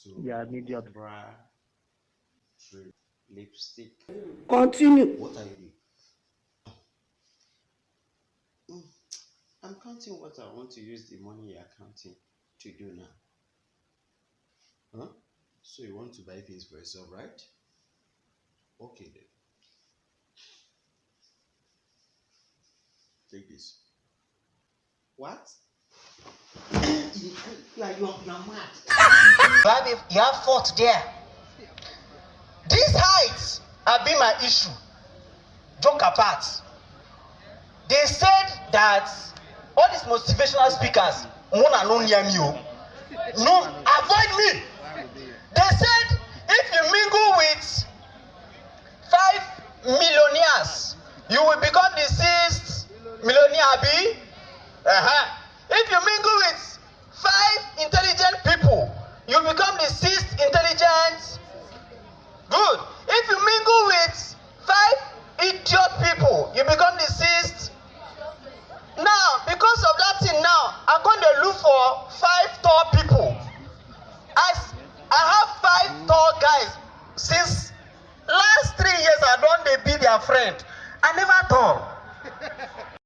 So yeah, media. bra, lipstick. Continue. What are you doing? I'm counting what I want to use the money you're counting to do now. Huh? So you want to buy things for yourself, right? Okay then. Take this. What? You're mad. You have fought there. These heights have been my issue. Joke apart. They said that all these motivational speakers wanna know near me. No, avoid me. They said if you mingle with 5 millionaires, you will become the 6th millionaire. If you mingle with 5 intelligent people, you become the 6th intelligent. Good. If you mingle with 5 idiot people, you become the 6th. Now, because of that thing now, I'm going to look for 5 tall people. As I have 5 tall guys since last 3 years, I don't they be their friend. I never tall.